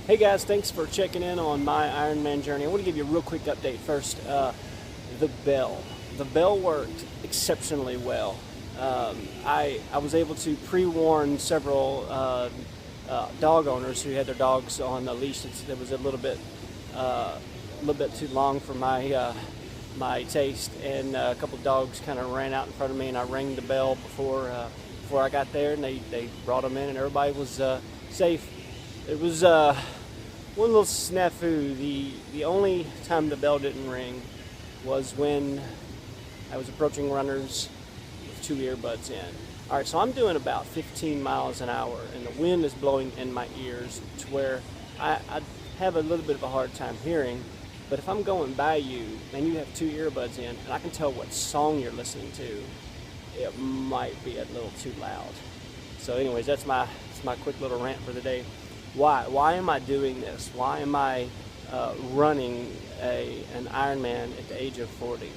Hey guys, thanks for checking in on my Ironman journey. I want to give you a real quick update first. The bell. The bell worked exceptionally well. I was able to pre-warn several dog owners who had their dogs on a leash that was a little bit too long for my taste, and a couple of dogs kind of ran out in front of me, and I rang the bell before I got there, and they brought them in, and everybody was safe. It was one little snafu. The only time the bell didn't ring was when I was approaching runners with 2 earbuds in. All right, so I'm doing about 15 miles an hour, and the wind is blowing in my ears to where I have a little bit of a hard time hearing. But if I'm going by you and you have 2 earbuds in, and I can tell what song you're listening to, it might be a little too loud. So anyways, that's my quick little rant for the day. Why am I doing this? Why am I running an Ironman at the age of 40?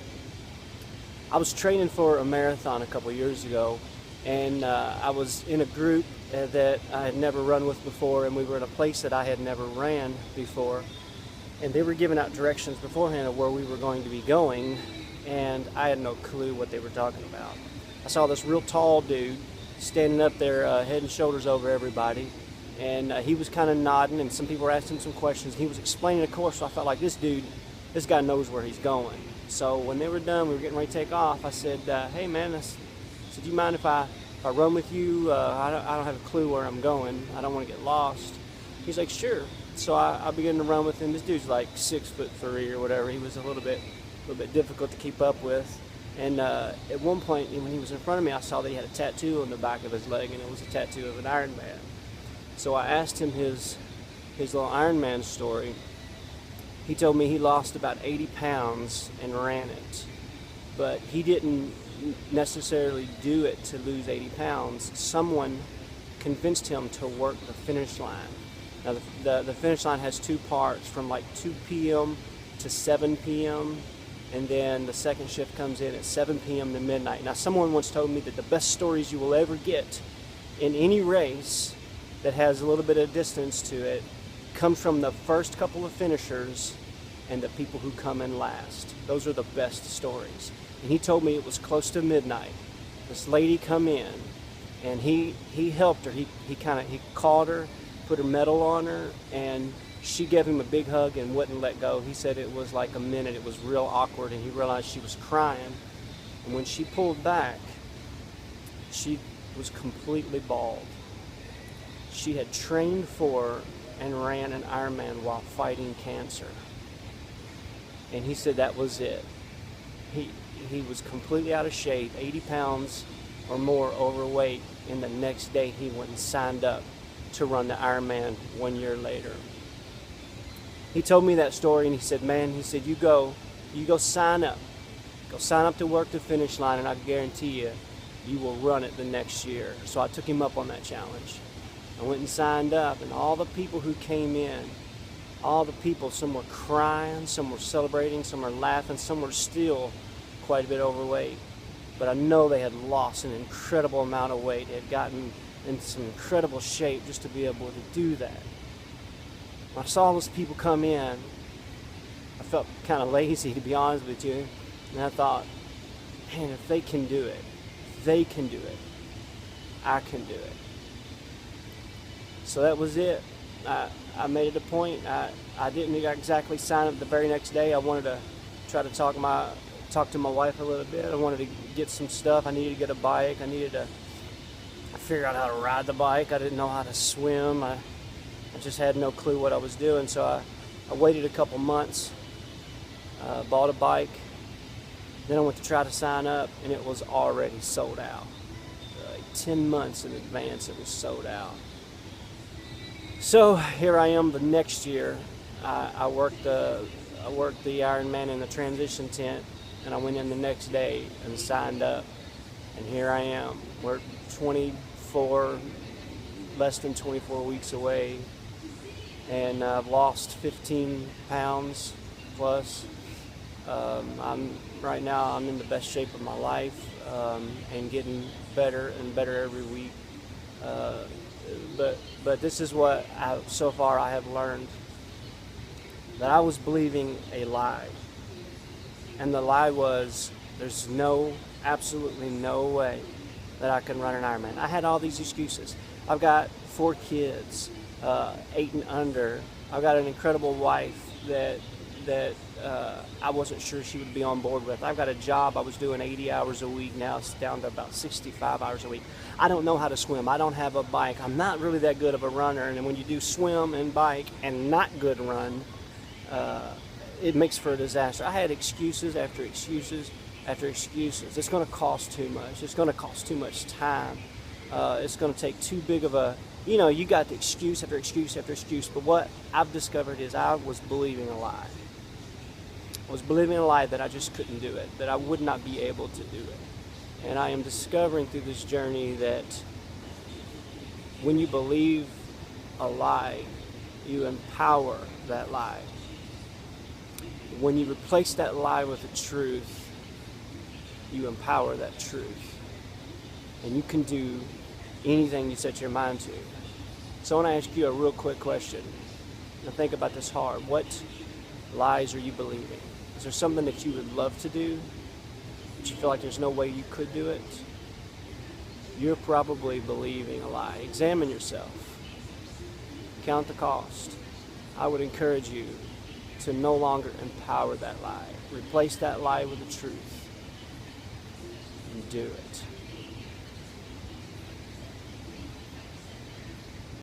I was training for a marathon a couple years ago, and I was in a group that I had never run with before, and we were in a place that I had never ran before, and they were giving out directions beforehand of where we were going to be going, and I had no clue what they were talking about. I saw this real tall dude standing up there head and shoulders over everybody, and he was kind of nodding, and some people were asking him some questions. He was explaining the course, so I felt like this guy knows where he's going. So when they were done, we were getting ready to take off. I said, "Hey man," I said, "Do you mind if I run with you? I don't have a clue where I'm going. I don't want to get lost." He's like, "Sure." So I began to run with him. This dude's like 6'3" or whatever. He was a little bit difficult to keep up with. And at one point, when he was in front of me, I saw that he had a tattoo on the back of his leg, and it was a tattoo of an Ironman. So I asked him his little Ironman story. He told me he lost about 80 pounds and ran it, but he didn't necessarily do it to lose 80 pounds. Someone convinced him to work the finish line. Now the finish line has 2 parts, from like 2 p.m. to 7 p.m. and then the second shift comes in at 7 p.m. to midnight. Now someone once told me that the best stories you will ever get in any race that has a little bit of distance to it comes from the first couple of finishers and the people who come in last. Those are the best stories. And he told me it was close to midnight. This lady come in, and he helped her. He called her, put her medal on her, and she gave him a big hug and wouldn't let go. He said it was like a minute. It was real awkward, and he realized she was crying. And when she pulled back, she was completely bald. She had trained for and ran an Ironman while fighting cancer. And he said that was it. He was completely out of shape, 80 pounds or more overweight, and the next day he went and signed up to run the Ironman 1 year later. He told me that story, and he said, "Man," he said, you go sign up. Go sign up to work the finish line, and I guarantee you will run it the next year." So I took him up on that challenge. I went and signed up, and all the people who came in, some were crying, some were celebrating, some were laughing, some were still quite a bit overweight. But I know they had lost an incredible amount of weight. They had gotten in some incredible shape just to be able to do that. When I saw those people come in, I felt kind of lazy, to be honest with you. And I thought, man, if they can do it, I can do it. So that was it. I made it a point. I didn't exactly sign up the very next day. I wanted to try to talk to my wife a little bit. I wanted to get some stuff. I needed to get a bike. I needed to figure out how to ride the bike. I didn't know how to swim. I just had no clue what I was doing. So I waited a couple months, bought a bike. Then I went to try to sign up, and it was already sold out. Like 10 months in advance, it was sold out. So here I am the next year. I worked the Ironman in the transition tent, and I went in the next day and signed up, and here I am. We're less than 24 weeks away, and I've lost 15 pounds plus. Right now I'm in the best shape of my life, and getting better and better every week. But but this is what so far I have learned, that I was believing a lie. And the lie was, there's absolutely no way that I can run an Ironman. I had all these excuses. I've got 4 kids, 8 and under. I've got an incredible wife that I wasn't sure she would be on board with. I've got a job. I was doing 80 hours a week. Now it's down to about 65 hours a week. I don't know how to swim. I don't have a bike. I'm not really that good of a runner. And when you do swim and bike and not good run, it makes for a disaster. I had excuses after excuses after excuses. It's going to cost too much. It's going to cost too much time. It's going to take too big of a, you got the excuse after excuse after excuse. But what I've discovered is I was believing a lie. I was believing a lie that I just couldn't do it, that I would not be able to do it. And I am discovering through this journey that when you believe a lie, you empower that lie. When you replace that lie with a truth, you empower that truth. And you can do anything you set your mind to. So I want to ask you a real quick question. Now think about this hard. What lies are you believing? Is there something that you would love to do, but you feel like there's no way you could do it? You're probably believing a lie. Examine yourself. Count the cost. I would encourage you to no longer empower that lie. Replace that lie with the truth. And do it.